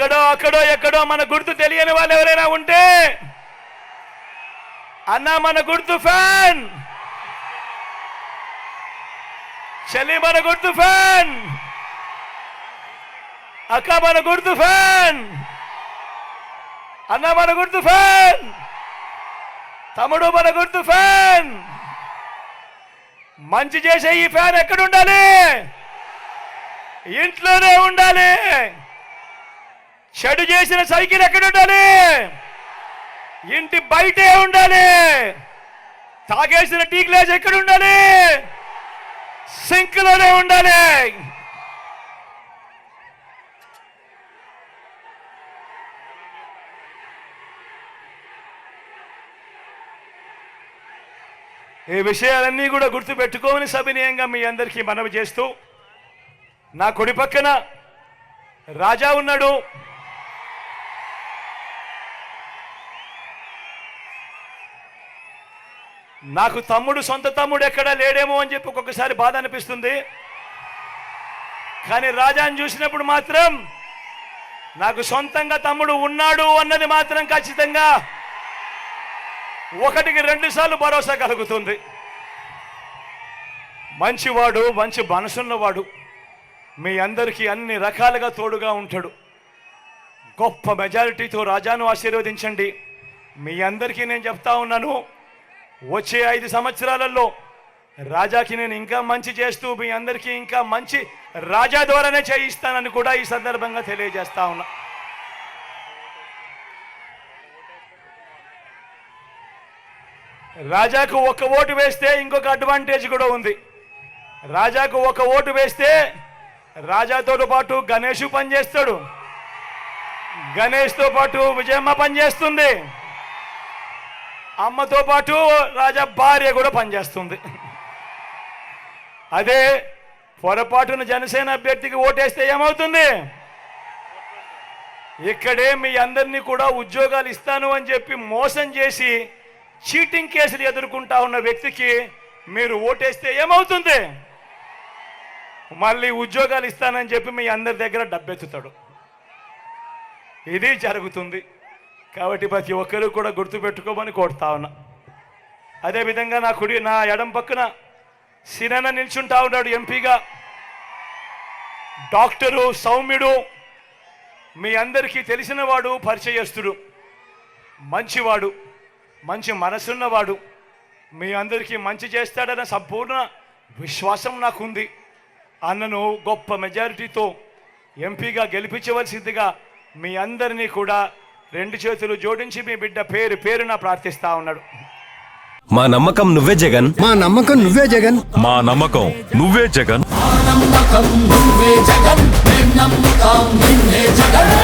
ఇక్కడో అక్కడో ఎక్కడో మన గుర్తు తెలియని వాళ్ళు ఎవరైనా ఉంటే, అన్న మన గుర్తు ఫ్యాన్, చెల్లి మన గుర్తు ఫ్యాన్, అక్క మన గుర్తు ఫ్యాన్, అన్న మన గుర్తు ఫ్యాన్, తమ్ముడు మన గుర్తు ఫ్యాన్. మంచి చేసే ఈ ఫ్యాన్ ఎక్కడ ఉండాలి? ఇంట్లోనే ఉండాలి. చెడు చేసిన సైకిల్ ఎక్కడ ఉండాలి? ఇంటి బయటే ఉండాలి. తాగేసిన టీ గ్లాస్ ఎక్కడ ఉండాలి? సింక్ లోనే ఉండాలి. ఈ విషయాలన్నీ కూడా గుర్తుపెట్టుకోమని సవినయంగా మీ అందరికీ మనవి చేస్తూ, నా కుడి పక్కన రాజా ఉన్నాడు. నాకు తమ్ముడు, సొంత తమ్ముడు ఎక్కడా లేడేమో అని చెప్పి ఒక్కొక్కసారి బాధ అనిపిస్తుంది. కానీ రాజాని చూసినప్పుడు మాత్రం నాకు సొంతంగా తమ్ముడు ఉన్నాడు అన్నది మాత్రం ఖచ్చితంగా 1కి 2 సార్లు భరోసా కలుగుతుంది. మంచివాడు, మంచి మనసున్నవాడు, మీ అందరికీ అన్ని రకాలుగా తోడుగా ఉంటాడు. గొప్ప మెజారిటీతో రాజాను ఆశీర్వదించండి. మీ అందరికీ నేను చెప్తా ఉన్నాను, వచ్చే 5 సంవత్సరాలలో రాజాకి నేను ఇంకా మంచి చేస్తూ మీ అందరికీ ఇంకా మంచి రాజా ద్వారానే చేయిస్తానని కూడా ఈ సందర్భంగా తెలియజేస్తా ఉన్నా. రాజాకు 1 ఓటు వేస్తే ఇంకొక అడ్వాంటేజ్ కూడా ఉంది. రాజాకు 1 ఓటు వేస్తే రాజాతో పాటు గణేష్ పనిచేస్తాడు, గణేష్తో పాటు విజయమ్మ పనిచేస్తుంది, అమ్మతో పాటు రాజా భార్య కూడా పనిచేస్తుంది. అదే పొరపాటున జనసేన అభ్యర్థికి ఓటేస్తే ఏమవుతుంది? ఇక్కడే మీ అందరినీ కూడా ఉద్యోగాలు ఇస్తాను అని చెప్పి మోసం చేసి చీటింగ్ కేసులు ఎదుర్కొంటా ఉన్న వ్యక్తికి మీరు ఓటేస్తే ఏమవుతుంది? మళ్ళీ ఉద్యోగాలు ఇస్తానని చెప్పి మీ అందరి దగ్గర డబ్బెత్తుతాడు. ఇది జరుగుతుంది. కాబట్టి ప్రతి ఒక్కరూ కూడా గుర్తుపెట్టుకోమని కోరుతా ఉన్నా. అదేవిధంగా నా ఎడం పక్కన సినన్న నిల్చుంటా ఉన్నాడు ఎంపీగా. డాక్టరు, సౌమ్యుడు, మీ అందరికీ తెలిసినవాడు, పరిచయస్తుడు, మంచివాడు, మంచి మనసున్నవాడు, మీ అందరికీ మంచి చేస్తాడన్న సంపూర్ణ విశ్వాసం నాకుంది. అన్నను గొప్ప మెజారిటీతో ఎంపీగా గెలిపించవలసిందిగా మీ అందరినీ కూడా 2 చేతులు జోడించి మీ బిడ్డ పేరు పేరున ప్రార్థిస్తా ఉన్నాడు. మా నమ్మకం నువ్వే జగన్, మా నమ్మకం నువ్వే జగన్, మా నమ్మకం నువ్వే జగన్, నమ్మకం నువ్వే జగన్, నమ్మకం నిన్నే జగన్.